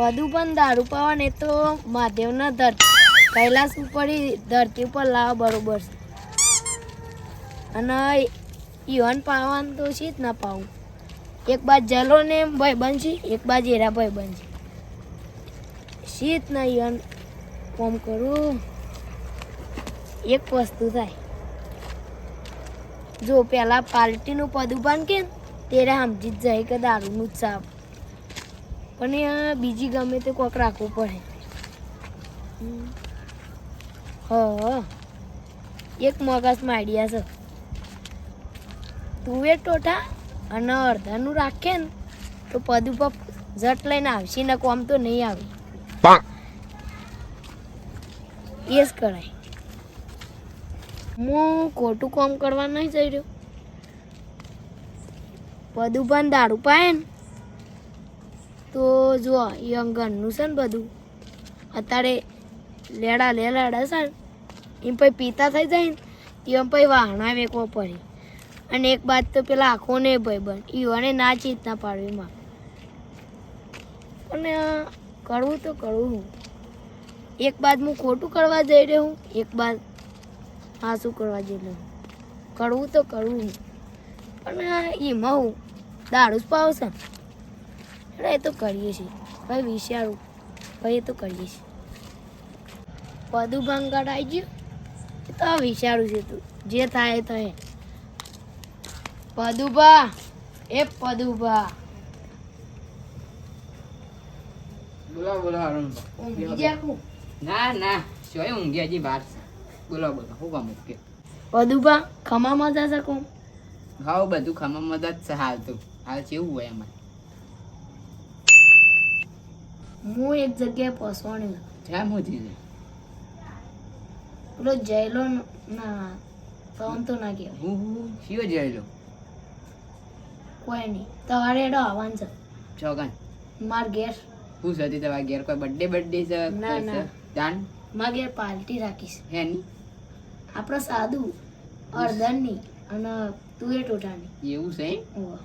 પદુ પણ દારૂ પાવા ને તો મહાદેવના કૈલાસ ઉપર ધરતી ઉપર લાવવા બરોબર છે. અને ઈવન પાવાનું તો છે જ ના પાવું. એક બાદ જલો ને ભાઈ બનશે, એક બાદ એરા ભાઈ બનશે. શીત ના ઈવન કોમ કરું. એક વસ્તુ થાય, જો પેલા પાર્ટીનું પદુપાન કે તેરે સમજી જ જાય કે દારૂનું જ સાપ, પણ બીજી ગમે તે કોક રાખવું પડે. એક મગજમાં આઈડિયા છે. તુવેર ટોઠા અને અડધાનું રાખે ને તો પદુપા જટ લઈને આવશે ને કોમ તો નહીં આવે. એ જ કરાય. હું ખોટું કામ કરવા નહીં જઈ રહ્યો. પદુપાન દારૂ પાય ને તો જો એ ઘરનું છે ને બધું અત્યારે લેડા છે ને એમ પછી પીતા થઈ જાય ને એમ પછી વાહણા વેકવો પડે. અને એક બાદ તો પેલા આંખો ને ભાઈ બન ઈવાને ના ચીત ના પાડવી માં. પણ કરવું તો કરવું હું. એક બાદ હું ખોટું કરવા જઈ રહ્યો હું, એક બાદ હા શું કરવા જઈ રહ્યો. કરવું તો કરવું હું, પણ એમાં હું દારૂ જ પાવશે એટલે એ તો કરીએ છીએ. ભાઈ વિચારું ભાઈ એ તો કરીએ છીએ. પદુ ભંગાટ આવી ગયું એ તો વિચારું છે. તું જે થાય એ થાય. પદુભા એ પદુભા બોલો બોલો અરુણભાઈ. ના ના સોય ઊંઘી હજી બહાર છે. બોલો બોલો હું કામ કે પદુભા ખમામાં જશે કોમ. હાવ બધું ખામાં મદદ છે. હાલ તો હાલ કેવું હોય અમારે. હું એક જગ્યાએ પહોંચવાની જેમ હું જીજે પેલો જયલો ના ફોન તો ના કહેવાય. હું શિવ જઈ લો કોઈ નહીં. તમારે એડો આવવાનું છે ચોગન. માર ઘેર. હું સતી તમારા ઘેર કોઈ બર્થડે છે? ના ના જાન માર ઘેર પાર્ટી રાખીશ. હે ની આપણે સાદું અડધની અને તુવેર ટોટાની. એવું છે એમ? ઓહ.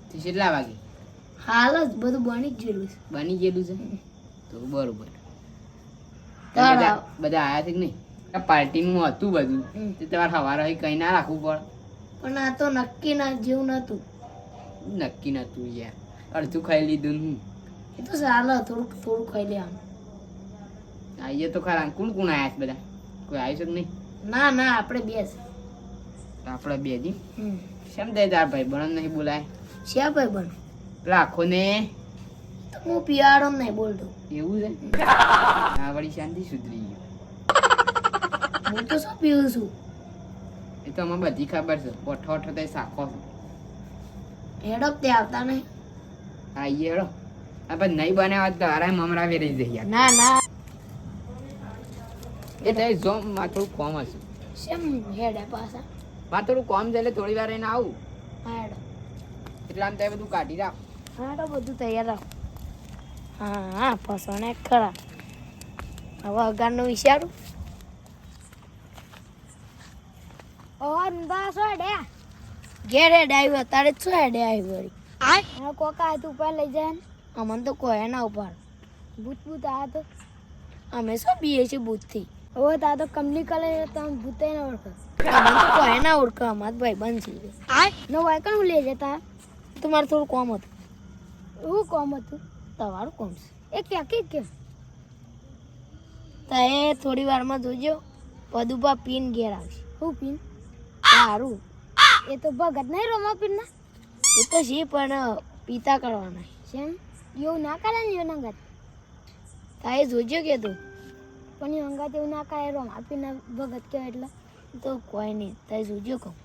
તો કેટલા વાગે? હાલ જ બધું બની જ ગયેલું છે. બની ગયેલું છે તો બરોબર. તારા બધા આયા છે કે નહીં? આ પાર્ટીનું હતું બધું તે તમારે સવારે કઈ ના રાખવું પડે. પણ આ તો નક્કી ના જેવું નતું. નક્કી નતું યાર. અડધું ખાઈ લીધું ને હું. એ તો ચાલે થોડુંક થોડું ખાઈ લેવાનું. આઈએ તો ખરા. કોણ કોણ આયા છે બધા? કોઈ આવ્યું છે કે નહીં? ના ના આપણે બેસ. આપણે બે જી શેમ દે તાર ભાઈ બણ નહીં બોલાય? શ્યા ભાઈ બન પેલા આખો ને તો હું પિયાળો નહીં બોલતો. એવું છે? આ વળી શાંતિ સુધરી ગયું. હું તો શું પીવું છું. એ તો અમે બધી ખબર છે. ઓઠો ઓઠો તો સાખો છે. હેડો તે આવતા નહીં. આઈએ હેડો. આપણે નહીં બનાવ્યા તો તારા મમરા વેરી જઈએ. ના ના એ તો જો માં થોડું કોમ હશે. શેમ હેડે પાછા. માં થોડું કોમ છે એટલે થોડી વાર એને આવું. હા હેડો. એટલે આમ ત્યાં બધું કાઢી રાખ. હા હેડો બધું તૈયાર રાખ. હા હા ફસવાને ખરા. હવે અગારનું વિચારું. ઘેર હેડ આવ્યું અત્યારે જ શું હેડે આવ્યું વળી. કોકા હતું ઉપર લઈ જાય ને. અમને તો કોઈ ના ઉપાડ. ભૂત ભૂત આ તો અમે શું બીએ છીએ ભૂતથી. હવે તા તો કંપની કલે તમે ભૂતે ના ઓળખો. અમને તો કોઈ ના ઓળખો. અમારા ભાઈ બંધ છે. નો વાય કણ લઈ જતા. તમારે થોડું કોમ હતું. એવું કોમ હતું? તમારું કોમ છે એ ક્યાંકી કેમ? તો એ થોડી વારમાં જોજો પદુપા પીન ઘેર આવશે. શું પીન? સારું. એ તો ભગત નહીં રોમા પીન ના. એ તો છે પણ પીતા કરવાના છે. એવું ના કરે ને એવું અંગાત. તાએ જોજો કે તું પણ એ અંગાત એવું ના કરે. રોમા પીન ભગત કહેવાય એટલે તો કોઈ નહીં. તાએ જોજો કહું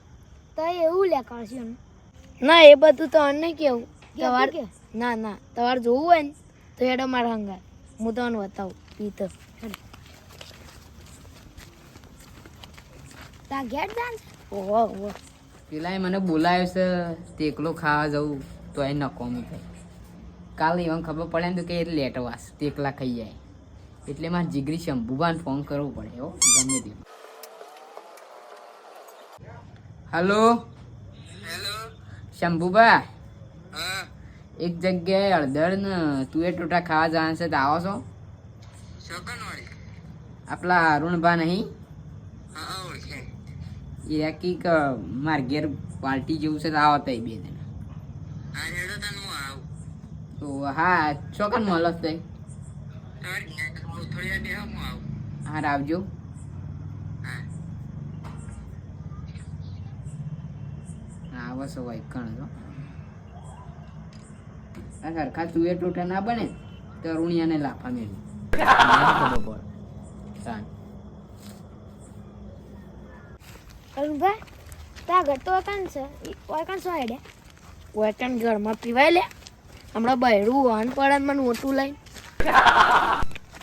તો એવું લે કરશે ના. એ બધું તો અમને કેવું તમારે. ના ના તમારે જોવું હોય ને તો હેડો મારા હંગાત. હું તમને બતાવું પીતો. તા ઘેર જાન. ઓહો ઓહો. પેલા મને બોલાયો છે તે એકલો ખાવા જવું તો એ નકોમી થાય. કાલે એમાં ખબર પડે ને તો કે લેટ વાસ તે એકલા ખાઈ જાય. એટલે મારે જીગરી શંભુબાને ફોન કરવો પડે. હો ગમે તે. હલો શંભુબા. એક જગ્યાએ હળદર ને તુવેર ટોટા ખાવા જવાનું છે તો આવો છો? આપલા અરુણભા નહીં એ કઈક માર ઘેર પાર્ટી જેવું છે તો આવો તઈ બે જણા. તો હા ચોકન મળસ તઈ હાર આવજો. આવો છો ભાઈ કણ છો આ સરખા તુવેર ટોટા ના બને તો અરુણિયાને લાફા મેળવી ખબર પડે. અરુણભાઈ ત્યાં ઘર તો ઓકાન છે ઓકાન શું આઈડિયા ઓકાન ઘરમાં પીવાય લે હમણાં બહેરું વાહન પડે મને મોટું લઈને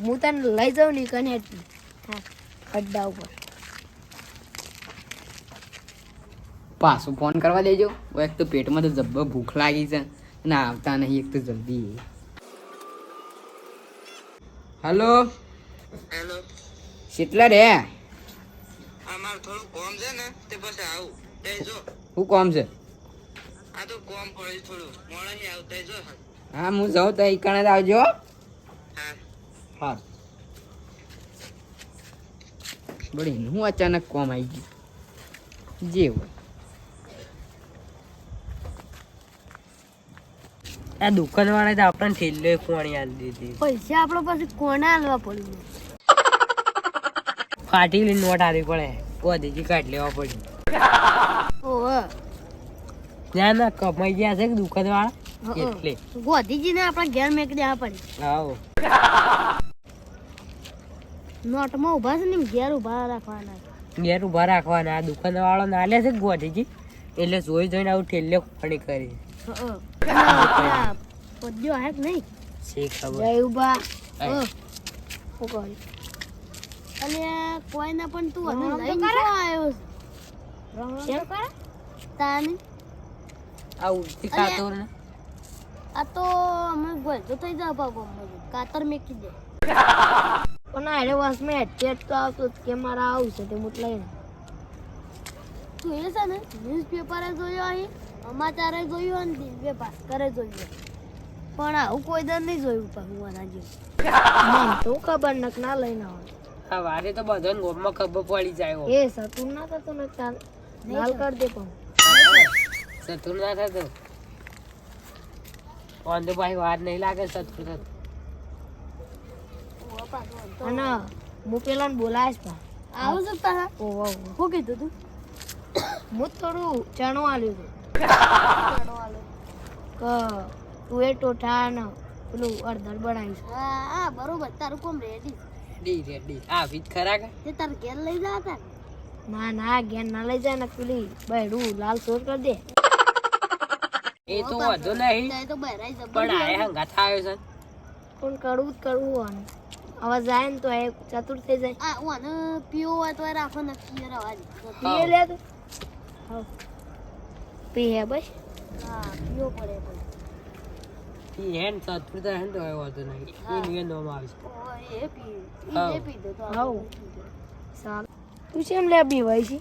હું તને લઈ જાઉં ને કને હા અડ્ડા ઉપર પાછું ફોન કરવા દેજો. એક તો પેટમાં તો જબ્બર ભૂખ લાગી છે અને આવતા નહીં એક તો જલ્દી. હલો હેલો, કેટલા રે? અમાર થોડું કોમ છે ને તે પછી આવું તે જો શું કામ છે? આ તો કોમ પડ્યું થોડું મોડા ની આવતા જો. હા હું જાઉં તો ઈકણે જ આવજો. હા હા બળી હું અચાનક કોમ આવી ગયું જે હોય. આ દુકાન વાળા તો આપણને ઠેલ્લો પોણી આલી દીધી. પૈસા આપણા પાસે કોને આલવા પડ્યું ફાટીલી નોટ આવી પડે ગોધીજી કાઢી લેવા પડી. ઓહો ના ના કમાઈ ગયા છે કે દુકાન વાળા એટલે ગોધીજીને આપણા ઘેર મેક દેવા પડે આવો નોટમાં ઊભા છે ને એમ ઘેર ઊભા રાખવાના ઘેર ઉભા રાખવાના. આ દુકાન વાળો ના લે છે કે ગોધીજી એટલે જોઈ જોઈને આવું ઠેલ્લે પાણી કરી પદ્યો આવે કે નહીં શી ખબર. જય ઉભા આય. અને કોઈને પણ તું અને લઈને ક્યાં આવ્યો છે તાની આ ઉડતી ખાતો ને આ તો અમે ગોળતો થઈ જા બાબો કાતર મેકી દે પણ આરે વાસમાં એટેટ તો આવતો કે મારા આવું છે તે મુટ લઈને તું એ છે ને ન્યૂઝપેપરે જોયો અહીં સમાચારે જોયું અને દિવ્ય ભાસ્કરે જોયું પણ આવું કોઈ દર નહીં જોયું પણ હું આના જેવું મને તો ખબર નક ના લઈને આવે આ વારે તો બધાને ગોમમાં ખબર પડી જાય હો. એ સતુર ના થતો ને ચાલ લાલ કર દે પણ સતુર ના થતો વાંધો ભાઈ વાર નહીં લાગે સતુર થતો. અને હું પેલા બોલાય છે આવું છે તારા ઓહો શું કીધું તું હું થોડું ચણો આલ્યું હતું કે તું એ ટોઠા ને પેલું અડધર બનાવીશ હા બરોબર તારું કોમ રેડી ડી રેડી આ વીજ ખરા કે તે તાર ઘેર લઈ જા તા ના ના ઘેર ના લઈ જાય ને પેલી બૈડું લાલ સોર કરી દે એ તો વધુ નહીં તો બહેરાઈ જબર પણ આ હંગાથ આવ્યો છે પણ કરવું જ કરવું આને હવે જાય ને તો એ ચતુર થઈ જાય આ ઓને પીવો હોય તો રાખો નક્કી રવા પીએ લે તું હા પીએ બસ હા પીવો પડે એ હેન સતુર તો હેન તો વધુ નહીં એ નિયમ નોમ આવે છે. એ પી દો તો હા સાલ તું કેમ લે બીવાય છે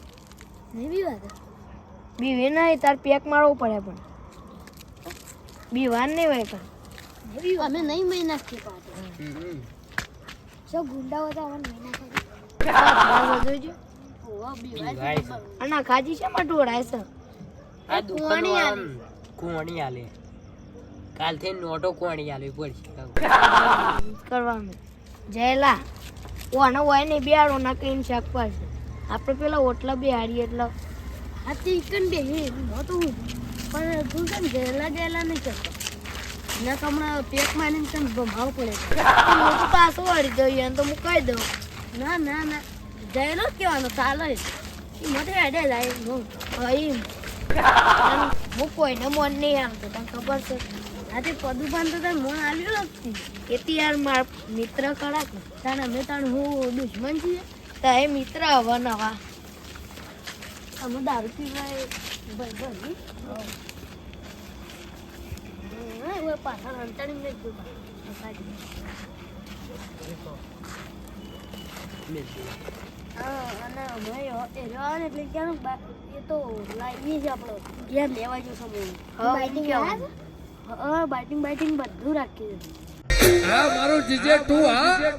નહીં બીવા બીવે નહીં તાર પેક મારવો પડે પણ બીવાન નહીં હોય પણ અમે નહીં મહિના થી પાછો જો ગુંડા હતા અમને મહિના કરી જોજો ઓવા બીવાય છે અને ખાજી છે માં ઢોળાય છે આ દુકાન વાળા કોણી આલે કાલથી નોટો કોણી આલે પડશે કરવાનું જયલા ઓને હોય ને બેહાડો ના કઈ શાક પાડશે આપણે પેલા ઓટલા બેહાડીએ એટલે હા તે ઈકન બે હે મોટું પણ તું કેમ જયલા નહીં કરતો ના તો હમણાં પેક મારીને તને ભમાવ પડે હું તો પાછો વાળી દઉં એને તો હું કહી દઉં ના ના ના જયલો જ કહેવાનો ચાલે એ મોટે હેડે જાય એમ હું કોઈને મન નહીં આવતો તને ખબર છે આજે પદુપાન તો તારે મન આવ્યું લગતી એથી યાર મારા મિત્ર ખરા કે તાણે અમે તાણ હું દુશ્મન છીએ તો એ મિત્ર હવે નવા અમે દારૂ પીવાય ભાઈ પાછળ અંતરી નહીં અને અમે એ રહ્યો ને એટલે ક્યાં એ તો લાવી જ આપણો ઘેર લેવા જવું સમય હા બાઇટિંગ બધું રાખ્યું છે. હા મારું જીજે તું હા